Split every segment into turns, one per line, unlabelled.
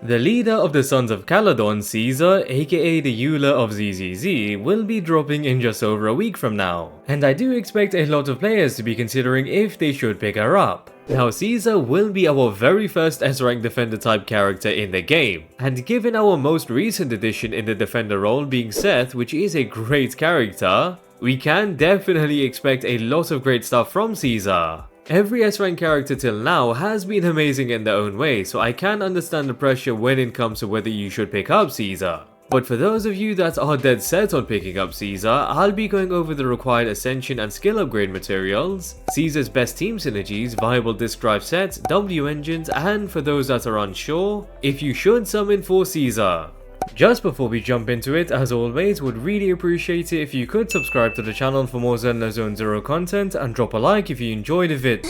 The leader of the Sons of Caledon, Caesar, aka the Euler of ZZZ, will be dropping in just over a week from now, and I do expect a lot of players to be considering if they should pick her up. Now, Caesar will be our very first S-rank defender type character in the game, and given our most recent addition in the defender role being Seth, which is a great character, we can definitely expect a lot of great stuff from Caesar. Every S-rank character till now has been amazing in their own way, so I can understand the pressure when it comes to whether you should pick up Caesar. But for those of you that are dead set on picking up Caesar, I'll be going over the required Ascension and skill upgrade materials, Caesar's best team synergies, viable disk drive sets, W engines, and for those that are unsure, if you should summon for Caesar. Just before we jump into it, as always, would really appreciate it if you could subscribe to the channel for more ZenlessZoneZero content and drop a like if you enjoyed the vid.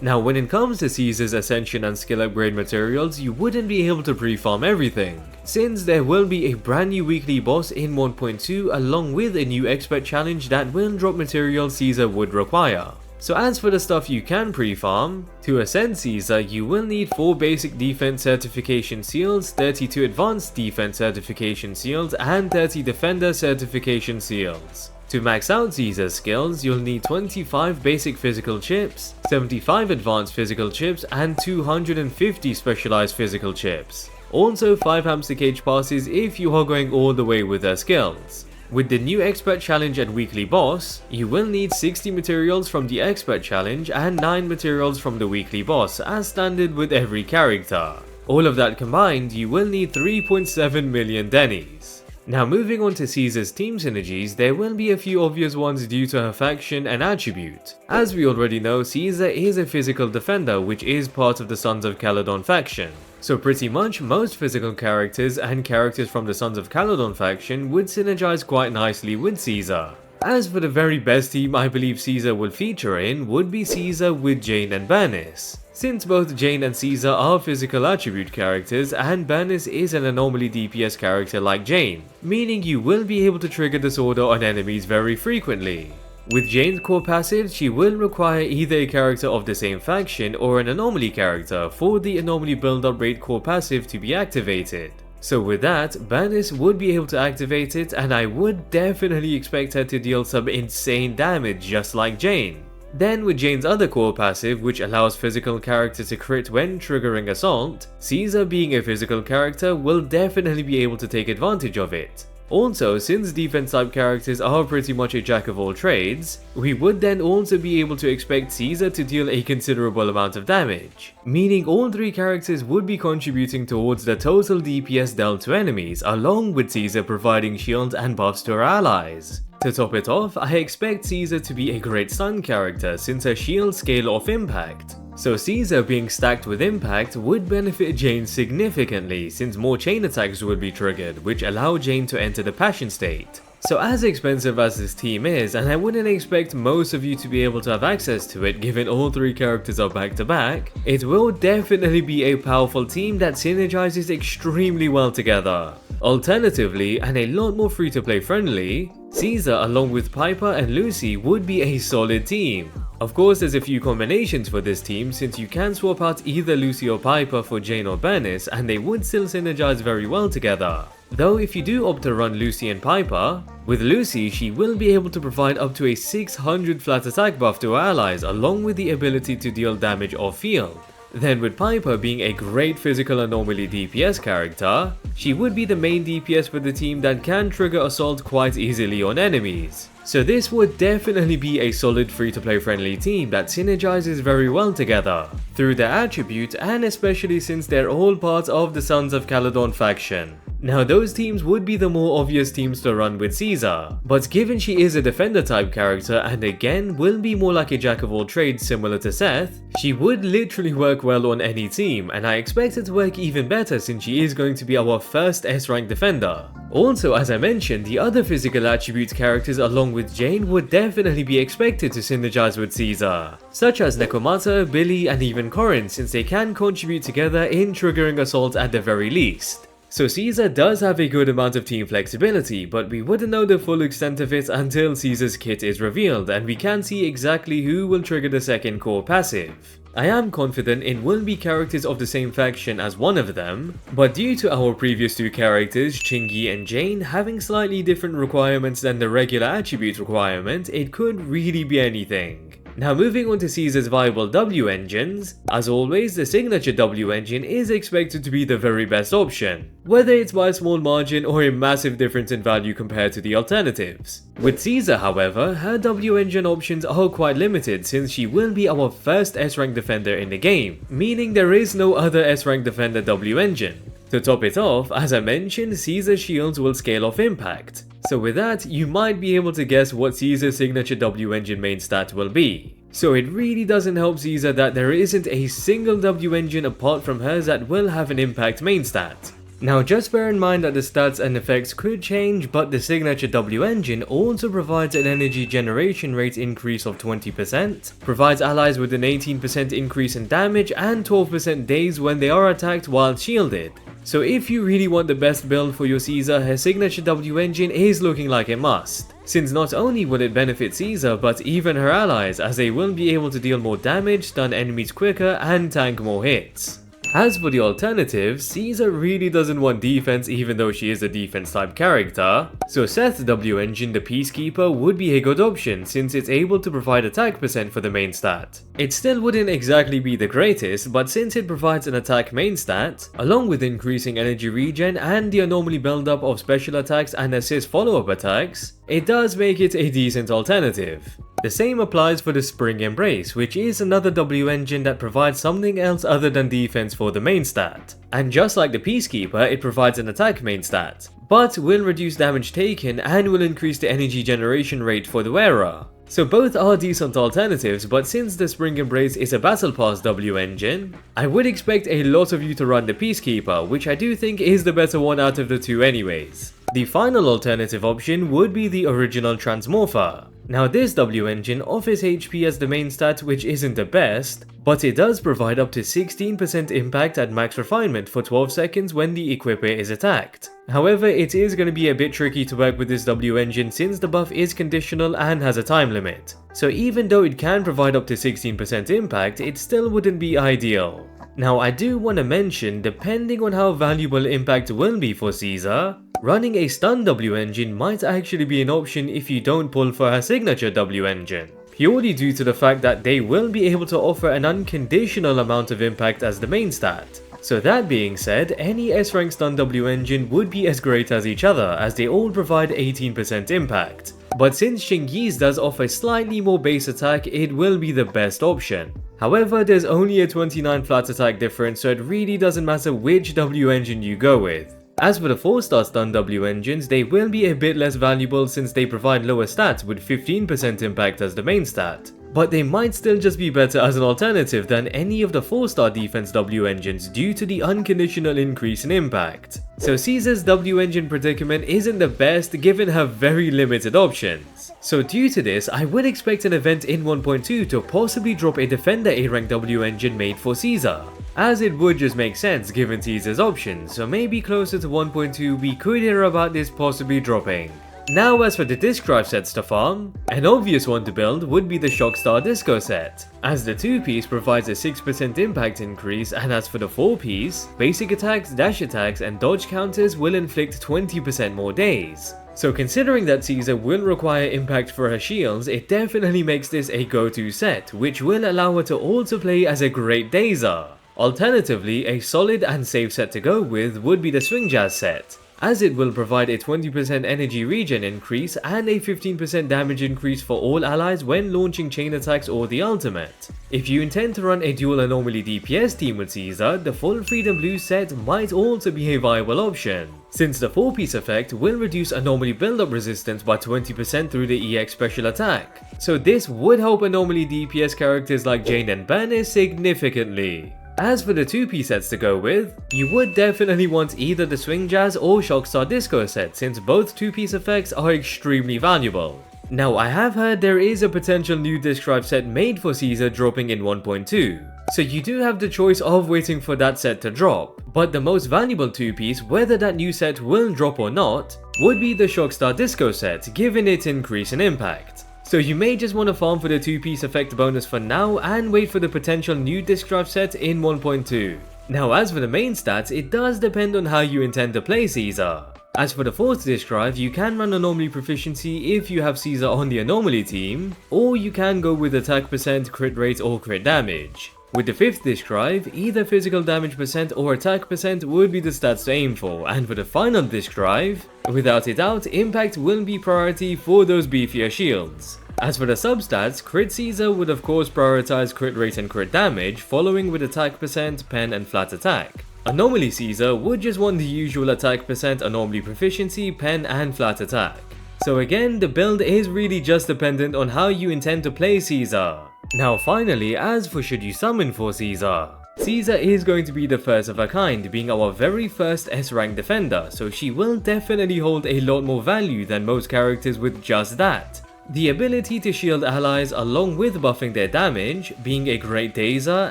Now, when it comes to Caesar's Ascension and skill upgrade materials, you wouldn't be able to pre-farm everything, since there will be a brand new weekly boss in 1.2 along with a new expert challenge that will drop materials Caesar would require. So as for the stuff you can pre-farm, to ascend Caesar you will need 4 basic defense certification seals, 32 advanced defense certification seals, and 30 defender certification seals. To max out Caesar's skills, you'll need 25 basic physical chips, 75 advanced physical chips, and 250 specialized physical chips. Also 5 hamster cage passes if you are going all the way with their skills. With the new expert challenge and weekly boss, you will need 60 materials from the expert challenge and 9 materials from the weekly boss as standard with every character. All of that combined, you will need 3.7 million dennies. Now moving on to Caesar's team synergies, there will be a few obvious ones due to her faction and attribute. As we already know, Caesar is a physical defender which is part of the Sons of Caledon faction. So pretty much most physical characters and characters from the Sons of Caledon faction would synergize quite nicely with Caesar. As for the very best team I believe Caesar will feature in would be Caesar with Jane and Bernice. Since both Jane and Caesar are physical attribute characters and Bernice is an anomaly DPS character like Jane, meaning you will be able to trigger disorder on enemies very frequently. With Jane's core passive, she will require either a character of the same faction or an anomaly character for the anomaly build-up rate core passive to be activated. So with that, Bernice would be able to activate it, and I would definitely expect her to deal some insane damage just like Jane. Then with Jane's other core passive, which allows physical characters to crit when triggering assault, Caesar being a physical character will definitely be able to take advantage of it. Also, since defense type characters are pretty much a jack of all trades, we would then also be able to expect Caesar to deal a considerable amount of damage, meaning all 3 characters would be contributing towards the total DPS dealt to enemies, along with Caesar providing shield and buffs to her allies. To top it off, I expect Caesar to be a great stun character since her shield scale off impact. So Caesar being stacked with impact would benefit Jane significantly since more chain attacks would be triggered, which allow Jane to enter the passion state. So as expensive as this team is, and I wouldn't expect most of you to be able to have access to it given all 3 characters are back to back, it will definitely be a powerful team that synergizes extremely well together. Alternatively, and a lot more free to play friendly, Caesar along with Piper and Lucy would be a solid team. Of course, there's a few combinations for this team since you can swap out either Lucy or Piper for Jane or Bernice and they would still synergize very well together. Though if you do opt to run Lucy and Piper, with Lucy she will be able to provide up to a 600 flat attack buff to her allies along with the ability to deal damage off field. Then with Piper being a great physical anomaly DPS character, she would be the main DPS for the team that can trigger assault quite easily on enemies. So this would definitely be a solid free-to-play friendly team that synergizes very well together, through their attribute and especially since they're all part of the Sons of Caledon faction. Now those teams would be the more obvious teams to run with Caesar, but given she is a defender type character and again will be more like a jack of all trades similar to Seth, she would literally work well on any team and I expect it to work even better since she is going to be our first S-rank defender. Also, as I mentioned, the other physical attribute characters along with Jane would definitely be expected to synergize with Caesar, such as Nekomata, Billy and even Corin since they can contribute together in triggering assault at the very least. So Caesar does have a good amount of team flexibility, but we wouldn't know the full extent of it until Caesar's kit is revealed and we can see exactly who will trigger the second core passive. I am confident it will be characters of the same faction as one of them, but due to our previous two characters, Changli and Jiyan, having slightly different requirements than the regular attribute requirement, it could really be anything. Now moving on to Caesar's viable W engines, as always the signature W engine is expected to be the very best option, whether it's by a small margin or a massive difference in value compared to the alternatives. With Caesar however, her W engine options are quite limited since she will be our first S-rank defender in the game, meaning there is no other S-rank defender W engine. To top it off, as I mentioned, Caesar's shields will scale off impact. So with that, you might be able to guess what Caesar's signature W engine main stat will be. So it really doesn't help Caesar that there isn't a single W engine apart from hers that will have an impact main stat. Now just bear in mind that the stats and effects could change, but the signature W engine also provides an energy generation rate increase of 20%, provides allies with an 18% increase in damage and 12% days when they are attacked while shielded. So if you really want the best build for your Caesar, her signature W engine is looking like a must, since not only will it benefit Caesar but even her allies, as they will be able to deal more damage, stun enemies quicker and tank more hits. As for the alternatives, Caesar really doesn't want defense even though she is a defense type character, so Seth's W engine, the Peacekeeper, would be a good option since it's able to provide attack percent for the main stat. It still wouldn't exactly be the greatest, but since it provides an attack main stat, along with increasing energy regen and the anomaly buildup of special attacks and assist follow-up attacks, it does make it a decent alternative. The same applies for the Spring Embrace, which is another W engine that provides something else other than defense for the main stat. And just like the Peacekeeper, it provides an attack main stat, but will reduce damage taken and will increase the energy generation rate for the wearer. So both are decent alternatives, but since the Spring Embrace is a Battle Pass W engine, I would expect a lot of you to run the Peacekeeper, which I do think is the better one out of the two anyways. The final alternative option would be the original Transmorpher. Now this W engine offers HP as the main stat, which isn't the best, but it does provide up to 16% impact at max refinement for 12 seconds when the equipper is attacked. However, it is going to be a bit tricky to work with this W engine since the buff is conditional and has a time limit. So even though it can provide up to 16% impact, it still wouldn't be ideal. Now I do want to mention, depending on how valuable impact will be for Caesar, running a stun W engine might actually be an option if you don't pull for her signature W engine, purely due to the fact that they will be able to offer an unconditional amount of impact as the main stat. So that being said, any S-rank stun W engine would be as great as each other, as they all provide 18% impact. But since Changli's does offer slightly more base attack, it will be the best option. However, there's only a 29 flat attack difference, so it really doesn't matter which W engine you go with. As for the 4-star stun W engines, they will be a bit less valuable since they provide lower stats with 15% impact as the main stat. But they might still just be better as an alternative than any of the 4-star defense W engines due to the unconditional increase in impact. So Caesar's W engine predicament isn't the best given her very limited options. So due to this, I would expect an event in 1.2 to possibly drop a defender A-rank W engine made for Caesar, as it would just make sense given Caesar's options, so maybe closer to 1.2 we could hear about this possibly dropping. Now as for the disc drive sets to farm, an obvious one to build would be the Shockstar Disco set, as the 2-piece provides a 6% impact increase, and as for the 4-piece, basic attacks, dash attacks and dodge counters will inflict 20% more days. So considering that Caesar will require impact for her shields, it definitely makes this a go-to set, which will allow her to also play as a great Dazer. Alternatively, a solid and safe set to go with would be the Swing Jazz set, as it will provide a 20% energy regen increase and a 15% damage increase for all allies when launching chain attacks or the ultimate. If you intend to run a dual anomaly DPS team with Caesar, the full Freedom Blue set might also be a viable option, since the 4-piece effect will reduce anomaly build-up resistance by 20% through the EX special attack. So this would help anomaly DPS characters like Jane and Bernice significantly. As for the 2-piece sets to go with, you would definitely want either the Swing Jazz or Shockstar Disco set, since both 2-piece effects are extremely valuable. Now I have heard there is a potential new disc drive set made for Caesar dropping in 1.2, so you do have the choice of waiting for that set to drop, but the most valuable 2-piece, whether that new set will drop or not, would be the Shockstar Disco set, given its increase in impact. So you may just want to farm for the 2-piece effect bonus for now and wait for the potential new disc drive set in 1.2. Now as for the main stats, it does depend on how you intend to play Caesar. As for the 4th disc drive, you can run Anomaly Proficiency if you have Caesar on the Anomaly team, or you can go with attack percent, crit rate or crit damage. With the 5th disc drive, either physical damage percent or attack percent would be the stats to aim for, and for the final disc drive, without a doubt, impact will be priority for those beefier shields. As for the substats, Crit Caesar would of course prioritize crit rate and crit damage, following with attack percent, pen and flat attack. Anomaly Caesar would just want the usual attack percent, anomaly proficiency, pen and flat attack. So again, the build is really just dependent on how you intend to play Caesar. Now finally, as for should you summon for Caesar. Caesar is going to be the first of her kind, being our very first S-rank defender, so she will definitely hold a lot more value than most characters with just that. The ability to shield allies along with buffing their damage, being a great dazer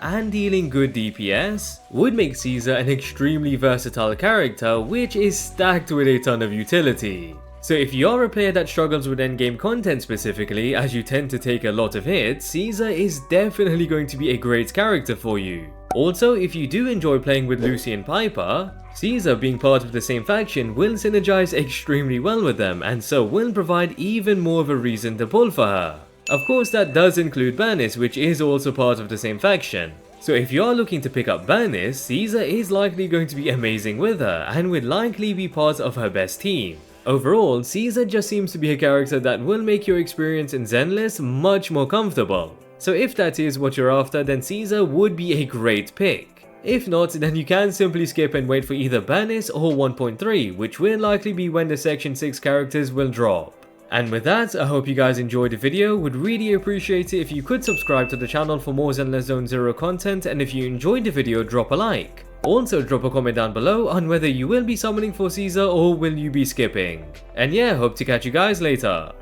and dealing good DPS, would make Caesar an extremely versatile character which is stacked with a ton of utility. So if you are a player that struggles with endgame content specifically, as you tend to take a lot of hits, Caesar is definitely going to be a great character for you. Also, if you do enjoy playing with Lucy and Piper, Caesar being part of the same faction will synergize extremely well with them, and so will provide even more of a reason to pull for her. Of course that does include Bernice, which is also part of the same faction. So if you are looking to pick up Bernice, Caesar is likely going to be amazing with her, and would likely be part of her best team. Overall, Caesar just seems to be a character that will make your experience in Zenless much more comfortable. So if that is what you're after, then Caesar would be a great pick. If not, then you can simply skip and wait for either Bernice or 1.3, which will likely be when the Section 6 characters will drop. And with that, I hope you guys enjoyed the video. Would really appreciate it if you could subscribe to the channel for more ZenlessZoneZero content, and if you enjoyed the video, drop a like. Also drop a comment down below on whether you will be summoning for Caesar or will you be skipping. And yeah, hope to catch you guys later.